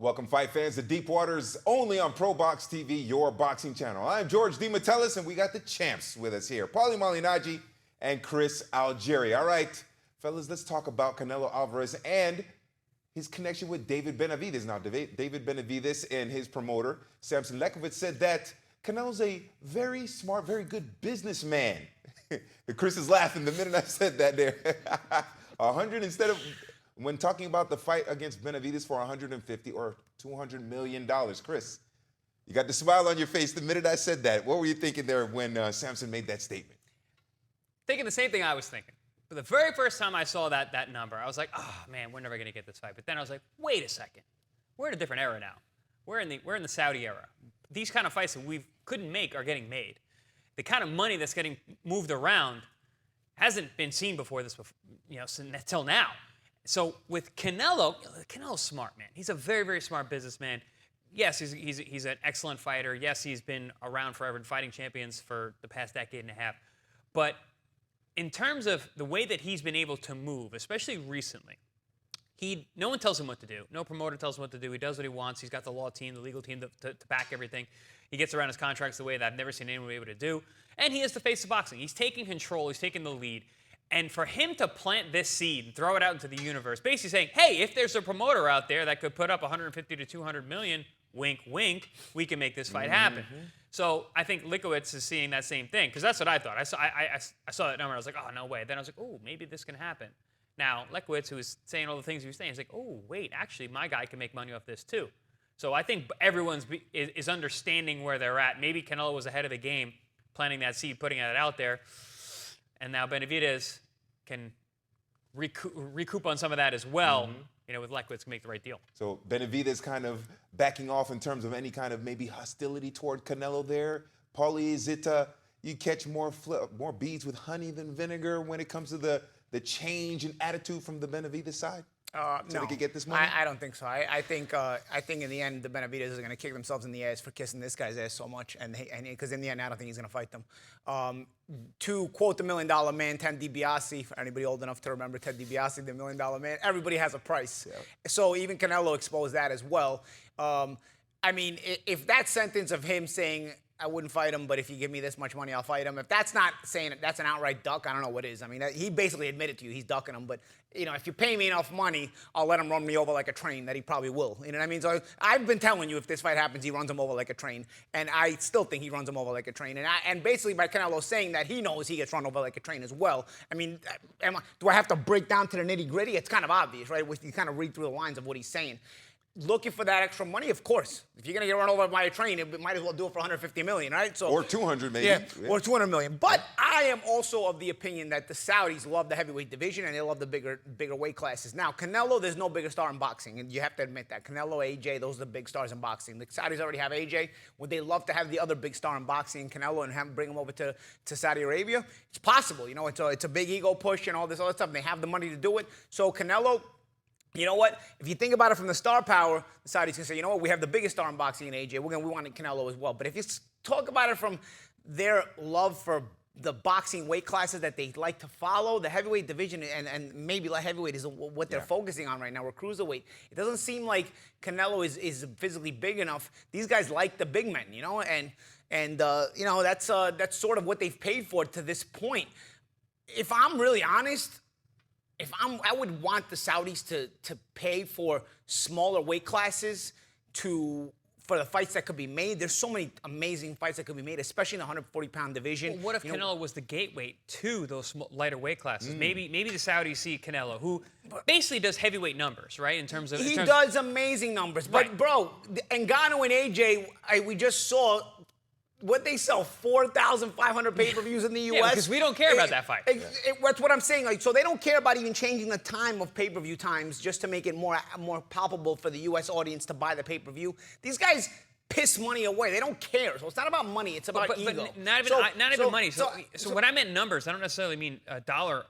Welcome, fight fans, to Deep Waters, only on ProBox TV, your boxing channel. I'm George DeMattelis, and we got the champs with us here, Paulie Malignaggi and Chris Algieri. All right, fellas, let's talk about Canelo Alvarez and his connection with David Benavidez. Now, David Benavidez and his promoter, Samson Lekovitz, said that Canelo's a very smart, very good businessman. Chris is laughing the minute I said that there. 100 instead of... When talking about the fight against Benavidez for $150 or $200 million, Chris, you got the smile on your face the minute I said that. What were you thinking there when Samson made that statement? Thinking the same thing I was thinking. For the very first time I saw that number, I was like, oh man, we're never gonna get this fight. But then I was like, wait a second, we're in a different era now. We're in the Saudi era. These kind of fights that we couldn't make are getting made. The kind of money that's getting moved around hasn't been seen before this, until now. So with Canelo, Canelo's smart, man. He's a very, very smart businessman. Yes, he's an excellent fighter. Yes, he's been around forever and fighting champions for the past decade and a half. But in terms of the way that he's been able to move, especially recently, no one tells him what to do. No promoter tells him what to do. He does what he wants. He's got the law team, the legal team to back everything. He gets around his contracts the way that I've never seen anyone be able to do. And he is the face of boxing. He's taking control. He's taking the lead. And for him to plant this seed and throw it out into the universe, basically saying, hey, if there's a promoter out there that could put up 150 to 200 million, wink, wink, we can make this fight happen. So I think Lekovitz is seeing that same thing, because that's what I thought. I saw that number, I was like, oh, no way. Then I was like, oh, maybe this can happen. Now, Lekovitz, who was saying all the things he was saying, is like, oh, wait, actually, my guy can make money off this too. So I think everyone's is understanding where they're at. Maybe Canelo was ahead of the game, planting that seed, putting it out there. And now Benavidez can recoup on some of that as well, with Lekovitz can make the right deal. So Benavidez kind of backing off in terms of any kind of maybe hostility toward Canelo there. Paulie, is it you catch more beads with honey than vinegar when it comes to the change in attitude from the Benavidez side? So no, they could get this money? I don't think so. I think in the end, the Benavidez are going to kick themselves in the ass for kissing this guy's ass so much, and because in the end, I don't think he's going to fight them. To quote the $1 Million Man, Ted DiBiase, for anybody old enough to remember Ted DiBiase, the $1 Million Man, everybody has a price. Yeah. So even Canelo exposed that as well. I mean, if that sentence of him saying, I wouldn't fight him, but if you give me this much money, I'll fight him. If that's not saying that's an outright duck, I don't know what is. I mean, he basically admitted to you he's ducking him. But, if you pay me enough money, I'll let him run me over like a train, that he probably will. You know what I mean? So I've been telling you if this fight happens, he runs him over like a train. And I still think he runs him over like a train. And basically by Canelo saying that, he knows he gets run over like a train as well. I mean, do I have to break down to the nitty-gritty? It's kind of obvious, right? You kind of read through the lines of what he's saying. Looking for that extra money, of course. If you're going to get run over by a train, it might as well do it for $150 million, right? So, or 200 maybe. Yeah, or 200 million. But I am also of the opinion that the Saudis love the heavyweight division and they love the bigger weight classes. Now, Canelo, there's no bigger star in boxing, and you have to admit that. Canelo, AJ, those are the big stars in boxing. The Saudis already have AJ. Would they love to have the other big star in boxing, Canelo, and bring him over to Saudi Arabia? It's possible. It's a big ego push and all this other stuff. And they have the money to do it. So Canelo, you know what? If you think about it from the star power, the Saudis can say, you know what? We have the biggest star in boxing in AJ. We want Canelo as well. But if you talk about it from their love for the boxing weight classes that they like to follow, the heavyweight division and maybe light heavyweight is what they're focusing on right now, or cruiserweight. It doesn't seem like Canelo is physically big enough. These guys like the big men, and that's sort of what they've paid for to this point. If I'm really honest, I would want the Saudis to pay for smaller weight classes for the fights that could be made. There's so many amazing fights that could be made, especially in the 140-pound division. Well, what if Canelo was the gateway to those lighter weight classes? Maybe the Saudis see Canelo, who basically does heavyweight numbers, right? In terms of he does amazing numbers, but bro, Ngannou and AJ, we just saw. What they sell, 4,500 pay-per-views in the U.S.? Yeah, because we don't care about that fight. That's what I'm saying. So they don't care about even changing the time of pay-per-view times just to make it more palpable for the U.S. audience to buy the pay-per-view. These guys piss money away. They don't care. So it's not about money. It's about ego. But not even money. So when I meant numbers, I don't necessarily mean dollar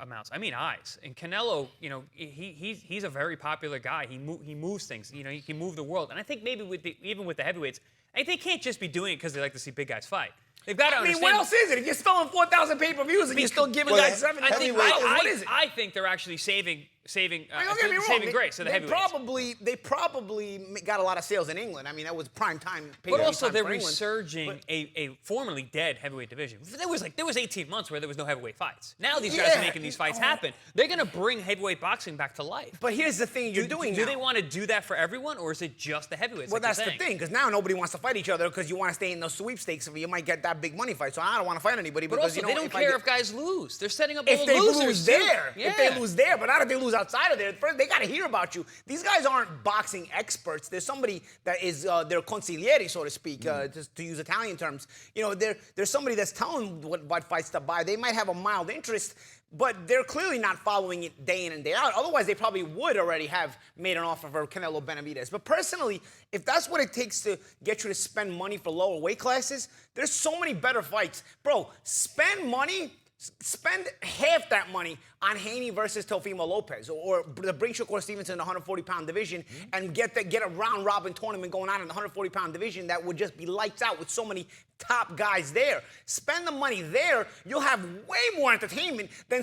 amounts. I mean eyes. And Canelo, he's a very popular guy. He moves things. He can move the world. And I think maybe even with the heavyweights, And they can't just be doing it because they like to see big guys fight. They've got to understand. what else is it? If you're selling 4,000 pay-per-views and you're still giving guys $7,000, what is it? I think they're actually saving don't get me wrong. grace. So the heavyweights. They probably got a lot of sales in England. I mean, that was prime time. But also, they're resurging a formerly dead heavyweight division. There was 18 months where there was no heavyweight fights. Now these guys are making these fights happen. They're going to bring heavyweight boxing back to life. But here's the thing you're doing now. Do they want to do that for everyone, or is it just the heavyweights? Well, that's the thing, because now nobody wants to fight each other because you want to stay in those sweepstakes. You might get that big money fight. So I don't want to fight anybody because they don't care if guys lose. They're setting up all if the they losers lose there. Yeah. If they lose there, but not if they lose outside of there. First, they got to hear about you. These guys aren't boxing experts. There's somebody that is their consigliere, so to speak, to use Italian terms. You know, there's somebody that's telling what fights to buy. They might have a mild interest, but they're clearly not following it day in and day out. Otherwise, they probably would already have made an offer for Canelo Benavidez. But personally, if that's what it takes to get you to spend money for lower weight classes, there's so many better fights. Bro, spend spend half that money on Haney versus Teofimo Lopez or the bring Shakur Stevenson in the 140-pound division and get a round-robin tournament going on in the 140-pound division that would just be lights out with so many top guys there. Spend the money there, you'll have way more entertainment than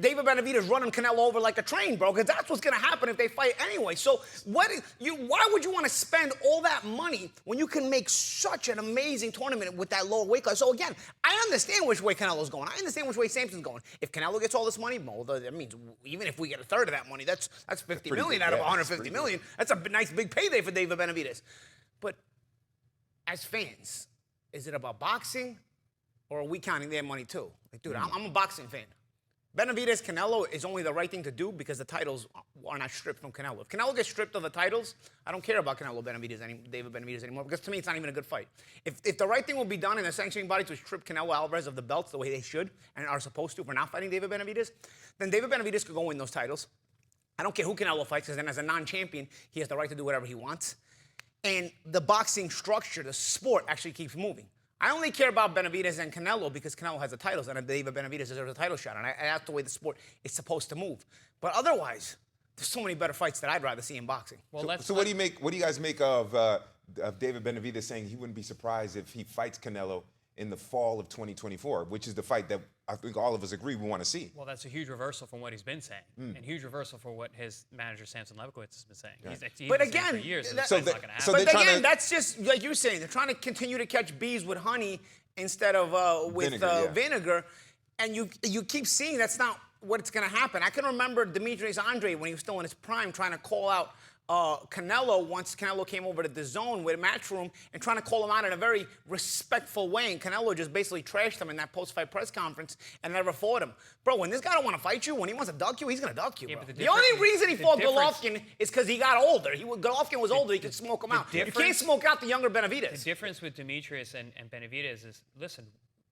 David Benavidez running Canelo over like a train, bro, because that's what's going to happen if they fight anyway. So why would you want to spend all that money when you can make such an amazing tournament with that lower weight class? So again, I understand which way Canelo's going. I understand which way Samson's going. If Canelo gets all this money, well, that means even if we get a third of that money, that's $50 million out of $150 million. That's a nice big payday for David Benavidez. But as fans, is it about boxing, or are we counting their money too? Like, dude, I'm a boxing fan. Benavidez, Canelo is only the right thing to do because the titles are not stripped from Canelo. If Canelo gets stripped of the titles, I don't care about David Benavidez anymore, because to me it's not even a good fight. If the right thing will be done in the sanctioning body to strip Canelo Alvarez of the belts the way they should and are supposed to for not fighting David Benavidez, then David Benavidez could go win those titles. I don't care who Canelo fights, because then as a non-champion, he has the right to do whatever he wants. And the boxing structure, the sport, actually keeps moving. I only care about Benavidez and Canelo because Canelo has the titles, and David Benavidez deserves a title shot, and that's the way the sport is supposed to move. But otherwise, there's so many better fights that I'd rather see in boxing. Well, so what do you guys make of David Benavidez saying he wouldn't be surprised if he fights Canelo in the fall of 2024, which is the fight that I think all of us agree we want to see? Well, that's a huge reversal from what he's been saying, and huge reversal for what his manager Samson Lewkowicz has been saying. Yeah. He's but been again, saying for years that's not going to happen. But again, that's just like you're saying. They're trying to continue to catch bees with honey instead of with vinegar, and you keep seeing that's not what's going to happen. I can remember Demetrius Andrade when he was still in his prime trying to call out Canelo once Canelo came over to the zone with Matchroom and trying to call him out in a very respectful way, and Canelo just basically trashed him in that post-fight press conference and never fought him. Bro, when this guy don't want to fight you, when he wants to duck you, he's going to duck you, bro. The only reason he fought Golovkin is because he got older. Golovkin was older, he could smoke him out. You can't smoke out the younger Benavidez. The difference with Demetrius and Benavidez is, listen,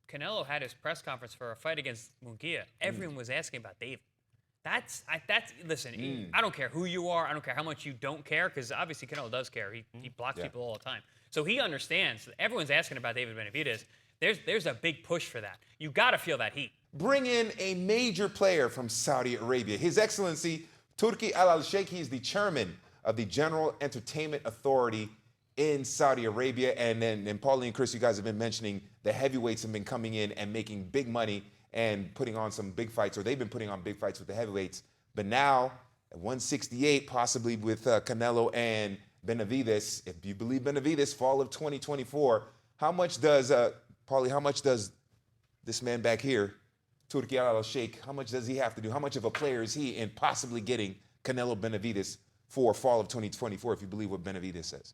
Canelo had his press conference for a fight against Munguia. Everyone was asking about David. Listen, I don't care who you are. I don't care how much you don't care, because obviously Canelo does care. He blocks people all the time. So he understands. Everyone's asking about David Benavidez. There's a big push for that. You got to feel that heat. Bring in a major player from Saudi Arabia. His Excellency, Turki al-Sheikh. He is the chairman of the General Entertainment Authority in Saudi Arabia. And then, Paulie and Chris, you guys have been mentioning the heavyweights have been coming in and making big money and putting on some big fights, or they've been putting on big fights with the heavyweights. But now, at 168, possibly with Canelo and Benavidez, if you believe Benavidez, fall of 2024, how much does, Paulie, how much does this man back here, Turki al-Sheikh, how much does he have to do? How much of a player is he in possibly getting Canelo Benavidez for fall of 2024, if you believe what Benavidez says?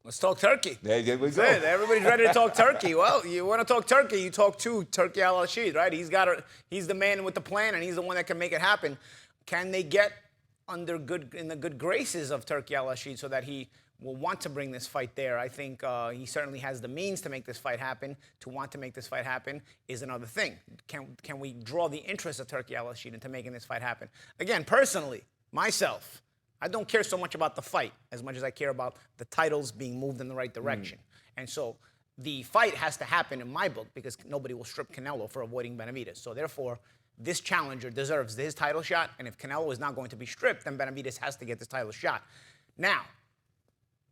Let's talk Turkey. There we go. Everybody's ready to talk Turkey. Well, you want to talk Turkey, you talk to Turki al-Sheikh, right? He's the man with the plan, and he's the one that can make it happen. Can they get in the good graces of Turki al-Sheikh so that he will want to bring this fight there? I think he certainly has the means to make this fight happen. To want to make this fight happen is another thing. Can we draw the interest of Turki al-Sheikh into making this fight happen? Again, personally, myself, I don't care so much about the fight as much as I care about the titles being moved in the right direction. And so the fight has to happen in my book because nobody will strip Canelo for avoiding Benavidez. So therefore, this challenger deserves his title shot. And if Canelo is not going to be stripped, then Benavidez has to get this title shot. Now,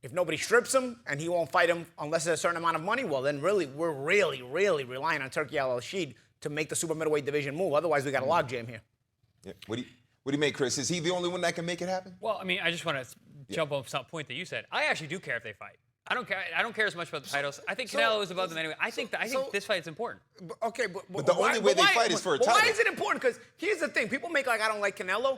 If nobody strips him and he won't fight him unless there's a certain amount of money, well, then really, we're really relying on Turki al-Sheikh to make the super middleweight division move. Otherwise, we got a logjam here. Yeah. What do you make, Chris? Is he the only one that can make it happen? Well, I mean, I just want to jump on some point that you said. I actually do care if they fight. I don't care. I don't care as much about the titles. I think Canelo is above them anyway. I think this fight is important. Okay, but the only way they fight is for a title. Why is it important? Because here's the thing: people make like I don't like Canelo.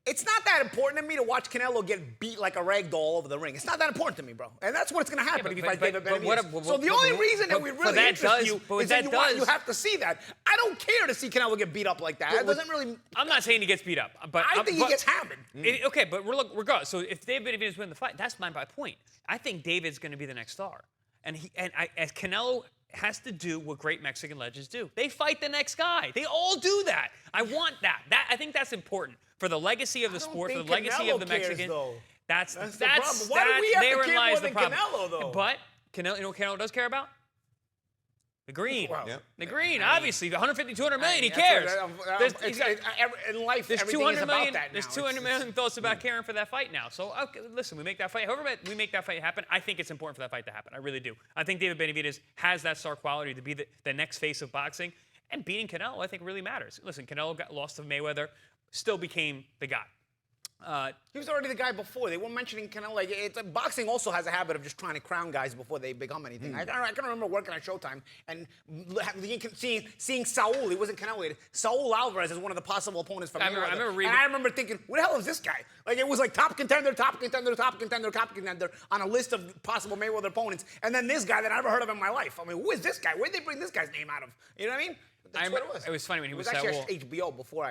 It's not that important to me to watch Canelo get beat like a rag doll all over the ring. It's not that important to me, bro. And that's what's going to happen if he fights David Benavidez. So the only reason that we really interest you is that you have to see that. I don't care to see Canelo get beat up like that. It doesn't really. I'm not saying he gets beat up, but I think he gets hammered. Okay, but regardless. So if David Benavidez wins the fight, that's my point. I think David's going to be the next star, as Canelo has to do what great Mexican legends do. They fight the next guy. They all do that. I want that. I think that's important for the legacy of the sport, for the legacy of the Mexican. That's the problem. Why do we have to care more than problem. Canelo, though? But Canelo, you know what Canelo does care about? The green. Wow. Yep. The green, obviously. 150, 200 million, he cares. In life, there's everything 200 is about million, that now. there's 200 million thoughts about caring for that fight now. So, okay, listen, we make that fight. However we make that fight happen, I think it's important for that fight to happen. I really do. I think David Benavidez has that star quality to be the next face of boxing. And beating Canelo, I think, really matters. Listen, Canelo got lost to Mayweather, still became the guy. He was already the guy before. They weren't mentioning Canelo. Like, boxing also has a habit of just trying to crown guys before they become anything. I can remember working at Showtime and seeing Saul. He wasn't Canelo. Saul Alvarez is one of the possible opponents for Mayweather. I remember thinking, what the hell is this guy? Like, it was like top contender on a list of possible Mayweather opponents. And then this guy that I never heard of in my life. I mean, who is this guy? Where'd they bring this guy's name out of? You know what I mean? That's what it was. It was funny when he was actually Saul. HBO before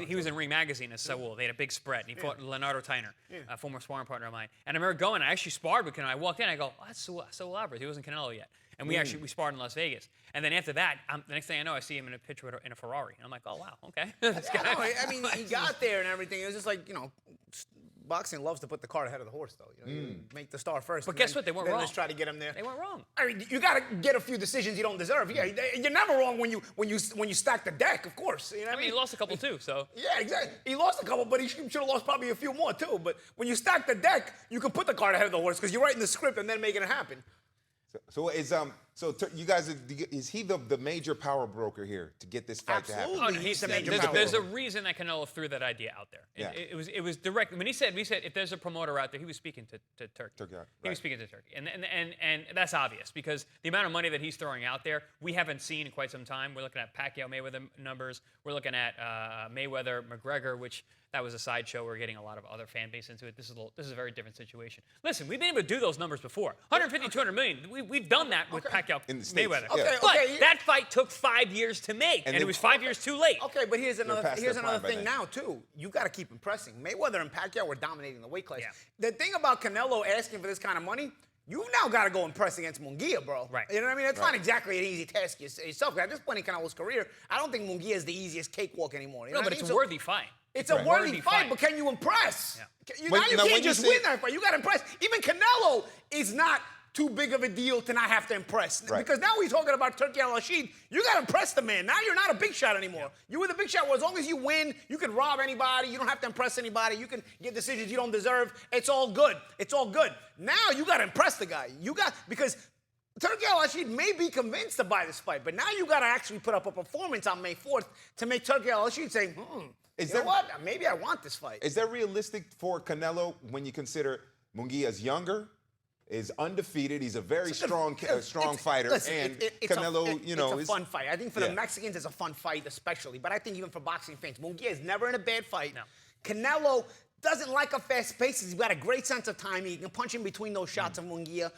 He was in Ring Magazine as Saul. They had a big spread. And he fought Leonardo Tyner, a former sparring partner of mine. And I remember going, I actually sparred with Canelo. I walked in, I go, oh, that's Saul Alvarez. He wasn't Canelo yet. And we sparred in Las Vegas. And then after that, the next thing I know, I see him in a picture in a Ferrari. And I'm like, oh, wow, okay. I mean, he got there and everything. It was just like, boxing loves to put the cart ahead of the horse, though. You make the star first. But guess what? They weren't wrong. Let's try to get him there. They weren't wrong. I mean, you got to get a few decisions you don't deserve. Yeah, you're never wrong when you stack the deck, of course. You know what I mean, he lost a couple too, so. Yeah, exactly. He lost a couple, but he should have lost probably a few more too. But when you stack the deck, you can put the cart ahead of the horse because you're writing the script and then making it happen. So you guys, is he the major power broker here to get this fight to happen? Absolutely, he's the major power There's a broker. reason that Canelo threw that idea out there. Yeah. It was direct. When we said if there's a promoter out there, he was speaking to Turkey. Right. He was speaking to Turkey, and that's obvious because the amount of money that he's throwing out there, we haven't seen in quite some time. We're looking at Pacquiao Mayweather numbers. We're looking at Mayweather McGregor, which that was a sideshow. We're getting a lot of other fan base into it. This is a very different situation. Listen, we've been able to do those numbers before. 150, 200 million. We've done that with Pacquiao Mayweather. Okay, but okay. that fight took 5 years to make, and it was 5 years too late. Okay, but here's another thing then. now, too. You got to keep impressing. Mayweather and Pacquiao were dominating the weight class. Yeah. The thing about Canelo asking for this kind of money, you now got to go impress against Munguia, bro. Right. You know what I mean? It's not exactly an easy task yourself. At this point in Canelo's career, I don't think Munguia is the easiest cakewalk anymore. You know but it's a worthy fight. It's a worthy fight, but can you impress? Yeah. You can't just win that fight. You got to impress. Even Canelo is not too big of a deal to not have to impress. Right. Because now he's talking about Turki al-Sheikh. You got to impress the man. Now you're not a big shot anymore. You were the big shot. Well, as long as you win, you can rob anybody. You don't have to impress anybody. You can get decisions you don't deserve. It's all good. It's all good. Now you got to impress the guy. Because Turki al-Sheikh may be convinced to buy this fight, but now you got to actually put up a performance on May 4th to make Turki al-Sheikh say, you know what? Maybe I want this fight. Is that realistic for Canelo when you consider Munguia's younger, is undefeated, he's a very strong fighter, listen, and it's Canelo, it's a fun fight. I think for the Mexicans, it's a fun fight especially, but I think even for boxing fans, Munguia is never in a bad fight. No. Canelo doesn't like a fast pace. He's got a great sense of timing. He can punch in between those shots of Munguia.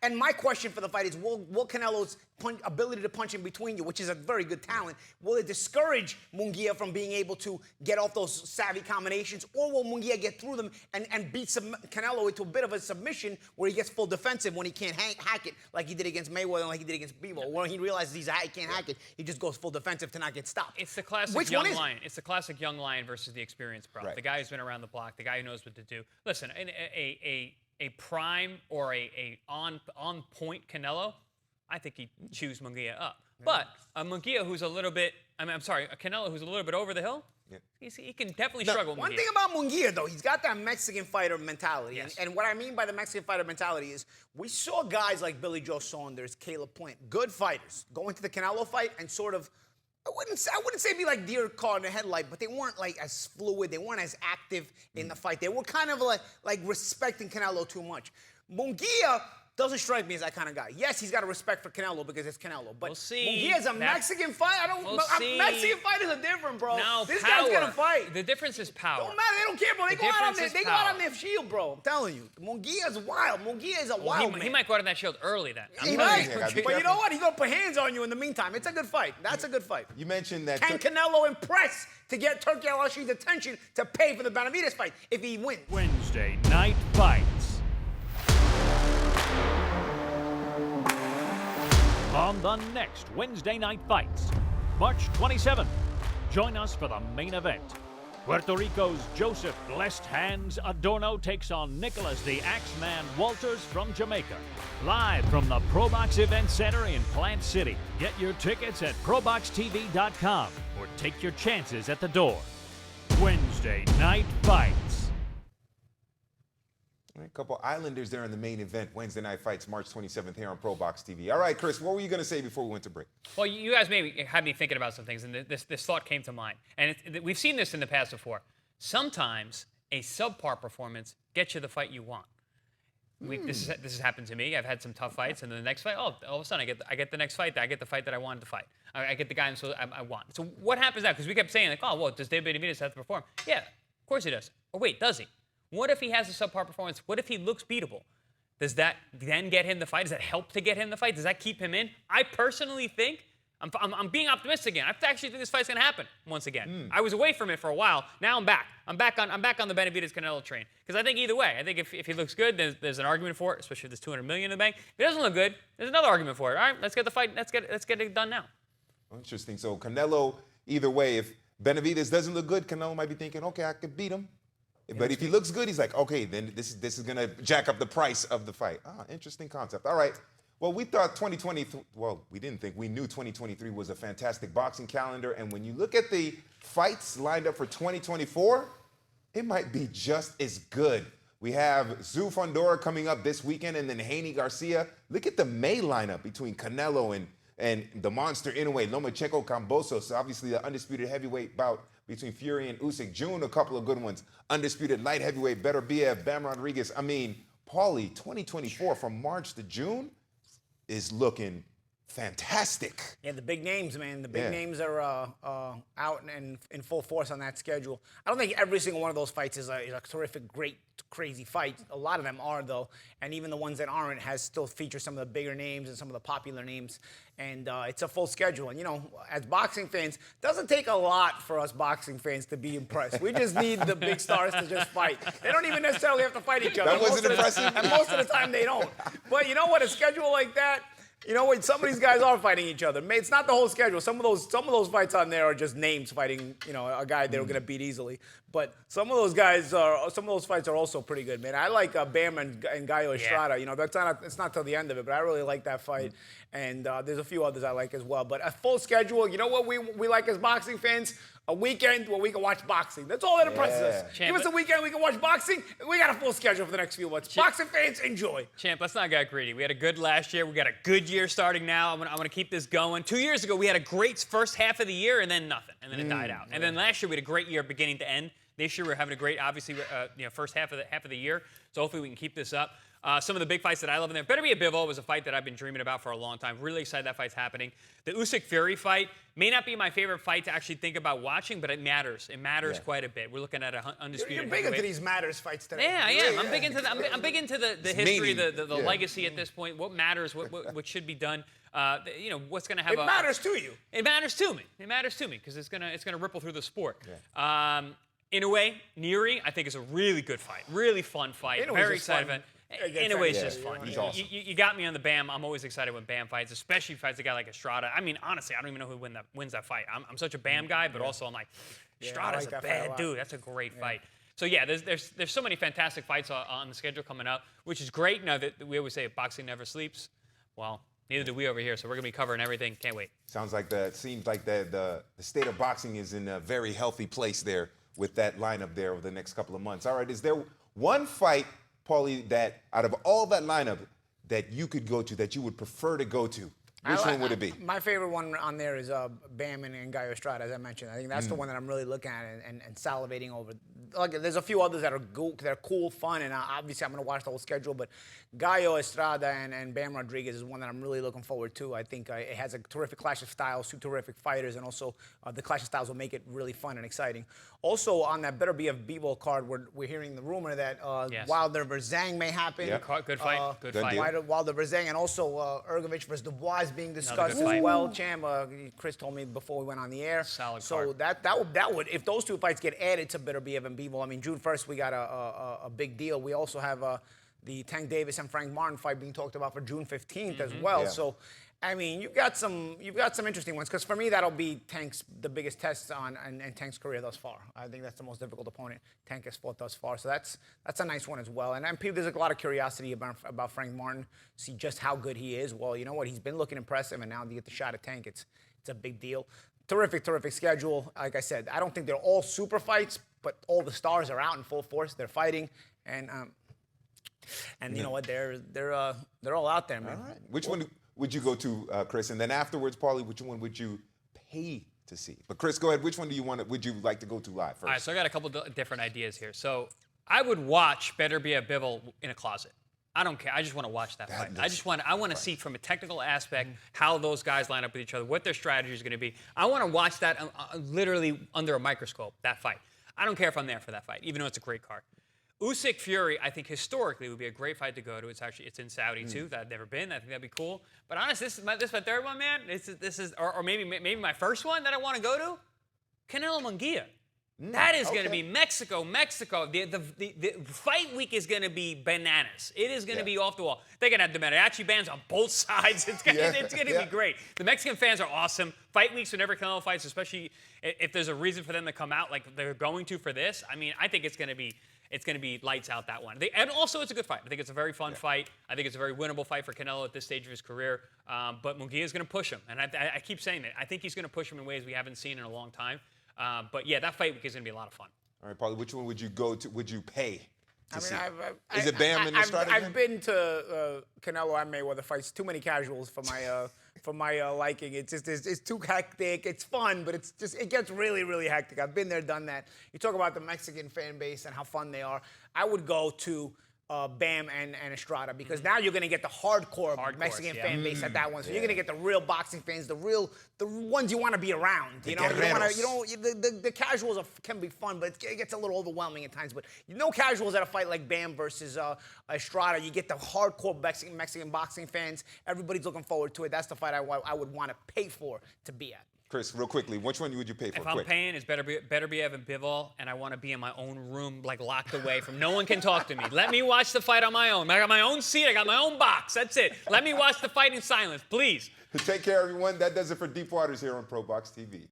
And my question for the fight is, will Canelo's ability to punch in between you, which is a very good talent, will it discourage Munguia from being able to get off those savvy combinations, or will Munguia get through them and beat Canelo into a bit of a submission where he gets full defensive when he can't hack it like he did against Mayweather and like he did against Bivol? When he realizes he can't hack it, he just goes full defensive to not get stopped. It's the classic young lion. It's the classic young lion versus the experienced pro. Right. The guy who's been around the block, the guy who knows what to do. Listen, a prime or a on point Canelo, I think he'd choose Munguia up. But a Munguia who's a little bit, a Canelo who's a little bit over the hill, He can definitely struggle with One Munguia. thing about Munguia, though, he's got that Mexican fighter mentality. Yes. And what I mean by the Mexican fighter mentality is we saw guys like Billy Joe Saunders, Caleb Plant, good fighters, go into the Canelo fight and sort of, I wouldn't say be like deer caught in the headlight, but they weren't like as fluid, they weren't as active in the fight. They were kind of like respecting Canelo too much. Munguia doesn't strike me as that kind of guy. Yes, he's got a respect for Canelo because it's Canelo, but we'll see. Munguia's a Mexican fighter. Mexican fighters are different, bro. No, this power. guy's gonna fight. The difference is power. Don't matter. They don't care, bro. They The go out on difference their, is they go out power. on their shield, bro. I'm telling you. Munguia's wild. Munguia is a wild man. He might go out on that shield early then. He might. But you know what? He's gonna put hands on you in the meantime. It's a good fight. That's a good fight. You mentioned that. Can Canelo impress to get Turki al-Sheikh's attention to pay for the Benavidez fight if he wins? Wednesday night fights. On the next Wednesday night fights, March 27th, join us for the main event. Puerto Rico's Joseph Blessed Hands Adorno takes on Nicholas the Axeman Walters from Jamaica. Live from the ProBox Event Center in Plant City. Get your tickets at proboxtv.com or take your chances at the door. Wednesday night fights. A couple Islanders there in the main event, Wednesday night fights, March 27th here on ProBox TV. All right, Chris, what were you going to say before we went to break? Well, you guys maybe had me thinking about some things, and this thought came to mind. And we've seen this in the past before. Sometimes a subpar performance gets you the fight you want. This has happened to me. I've had some tough fights, and then the next fight, all of a sudden I get the next fight. I get the fight that I wanted to fight. I get the guy I want. So what happens now? Because we kept saying, like, oh, well, does David Benavidez have to perform? Yeah, of course he does. Or wait, does he? What if he has a subpar performance? What if he looks beatable? Does that then get him the fight? Does that help to get him the fight? Does that keep him in? I personally think, I'm being optimistic again. I actually think this fight's gonna happen once again. I was away from it for a while. Now I'm back. I'm back on the Benavidez Canelo train. Because I think either way, I think if he looks good, there's an argument for it, especially if there's $200 million in the bank. If he doesn't look good, there's another argument for it. All right, let's get the fight. Let's get it done now. Interesting. So Canelo, either way, if Benavidez doesn't look good, Canelo might be thinking, okay, I could beat him. But if he looks good, he's like, okay, then this is gonna jack up the price of the fight. Interesting concept. All right. Well, we thought 2023. Well, we didn't think. We knew 2023 was a fantastic boxing calendar. And when you look at the fights lined up for 2024, it might be just as good. We have Zu Fundora coming up this weekend, and then Haney Garcia. Look at the May lineup between Canelo and the monster Inoue, Lomachenko, Kambosos. Obviously, the undisputed heavyweight bout between Fury and Usyk. June, a couple of good ones. Undisputed light heavyweight, Beterbiev, Bam Rodriguez. I mean, Paulie, 2024 from March to June is looking fantastic. Yeah, the big names, man. The big names are out and in full force on that schedule. I don't think every single one of those fights is a terrific, great, crazy fight. A lot of them are, though. And even the ones that aren't still feature some of the bigger names and some of the popular names. And it's a full schedule. And, you know, as boxing fans, it doesn't take a lot for us boxing fans to be impressed. We just need the big stars to just fight. They don't even necessarily have to fight each other. That wasn't impressive? And most of the time, they don't. But you know what? A schedule like that, you know what? Some of these guys are fighting each other. It's not the whole schedule. Some of those fights on there are just names fighting, you know, a guy they were gonna beat easily. But some of those fights are also pretty good, man. I like Bam and Gallo Estrada. You know, it's not till the end of it, but I really like that fight. And there's a few others I like as well. But a full schedule, you know what we like as boxing fans? A weekend where we can watch boxing. That's all that impresses us. Champ, Give us a weekend we can watch boxing. We got a full schedule for the next few months. Boxing fans, enjoy. Champ, let's not get greedy. We had a good last year. We got a good year starting now. I'm gonna keep this going. 2 years ago, we had a great first half of the year and then nothing, and then it died out. And then last year we had a great year beginning to end. This year we're having a great, obviously, first half of the year. So hopefully we can keep this up. Some of the big fights that I love in there. Beterbiev Bivol was a fight that I've been dreaming about for a long time. Really excited that fight's happening. The Usyk Fury fight may not be my favorite fight to actually think about watching, but it matters. It matters quite a bit. We're looking at an undisputed. You're big into these matters fights today. Yeah, I am. I'm big into I'm big into the history, meaning. the legacy at this point. What matters? What should be done? You know, what's going to have It matters to you. It matters to me. It matters to me because it's gonna ripple through the sport. In a way, Neri, I think, is a really good fight. Really fun fight. Very excited about it. In a way, it's just fun. He's awesome. You got me on the Bam. I'm always excited when Bam fights, especially if fights a guy like Estrada. I mean, honestly, I don't even know who wins that fight. I'm such a Bam guy, but also I'm like, Estrada's like a that fight a bad lot. dude. That's a great fight. So yeah, there's so many fantastic fights on the schedule coming up, which is great. Now that we always say boxing never sleeps. Well, Neither do we over here, so we're going to be covering everything. Can't wait. Seems like the state of boxing is in a very healthy place there with that lineup there over the next couple of months. All right, is there one fight, Paulie, that out of all that lineup that you could go to, that you would prefer to go to? Which one would it be? My favorite one on there is Bam and Gallo Estrada, as I mentioned. I think that's the one that I'm really looking at and salivating over. Like, there's a few others that are cool, fun, and obviously I'm going to watch the whole schedule. But Gallo Estrada and Bam Rodriguez is one that I'm really looking forward to. I think it has a terrific clash of styles, two terrific fighters, and also the clash of styles will make it really fun and exciting. Also, on that Better Be a Bivol card, we're hearing the rumor that Wilder versus Zhang may happen. Yeah. Good fight. Good fight. Wilder versus Zhang, and also Ergovich versus Dubois is being discussed as well. Cham, Chris told me before we went on the air. Solid so card. that would, if those two fights get added to Better Be a Bivol, I mean, June 1st we got a big deal. We also have the Tank Davis and Frank Martin fight being talked about for June 15th as well. Yeah. So, I mean, you've got some interesting ones, because for me that'll be the biggest test in Tank's career thus far. I think that's the most difficult opponent Tank has fought thus far. So that's a nice one as well. And there's a lot of curiosity about Frank Martin, see just how good he is. Well, you know what? He's been looking impressive, and now to get the shot at Tank, it's a big deal. Terrific schedule. Like I said, I don't think they're all super fights, but all the stars are out in full force. They're fighting, and you know what? They're all out there, man. All right. Which one would you go to, Chris? And then afterwards, Paulie, which one would you pay to see? But Chris, go ahead. Which one would you like to go to live first? All right, so I got a couple different ideas here. So I would watch Better Be a Bivol in a closet. I don't care. I just want to watch that fight. I want to see from a technical aspect how those guys line up with each other, what their strategy is going to be. I want to watch that literally under a microscope, that fight. I don't care if I'm there for that fight, even though it's a great card. Usyk Fury, I think historically would be a great fight to go to. It's in Saudi too. That I've never been. I think that'd be cool. But honestly, this is my third one, man. This is or maybe my first one that I want to go to. Canelo Munguia. That is going to be Mexico. The fight week is going to be bananas. It is going to be off the wall. They're going to have the mariachi bands on both sides. It's going to be great. The Mexican fans are awesome. Fight weeks whenever Canelo fights, especially if there's a reason for them to come out like they're going to for this. I mean, I think it's going to be lights out, that one. And also, it's a good fight. I think it's a very fun fight. I think it's a very winnable fight for Canelo at this stage of his career. But Munguia is going to push him. And I keep saying that. I think he's going to push him in ways we haven't seen in a long time. But yeah, that fight week is going to be a lot of fun. All right, Paulie, which one would you go to? Would you pay to see? Is it Bam and Estrada? I've been to Canelo and Mayweather fights. Too many casuals for my liking. It's too hectic. It's fun, but it gets really, really hectic. I've been there, done that. You talk about the Mexican fan base and how fun they are. I would go to Bam and Estrada, because now you're going to get the hardcore Mexican fan base at that one. So you're going to get the real boxing fans, the ones you want to be want to, the casuals can be fun, but it gets a little overwhelming at times. But no casuals at a fight like Bam versus Estrada. You get the hardcore Mexican boxing fans. Everybody's looking forward to it. That's the fight I would want to pay for to be at. Chris, real quickly, which one would you pay for? If I'm paying, it's better be Evan Bivol, and I want to be in my own room, like locked away from no one can talk to me. Let me watch the fight on my own. I got my own seat. I got my own box. That's it. Let me watch the fight in silence, please. Take care, everyone. That does it for Deep Waters here on ProBox TV.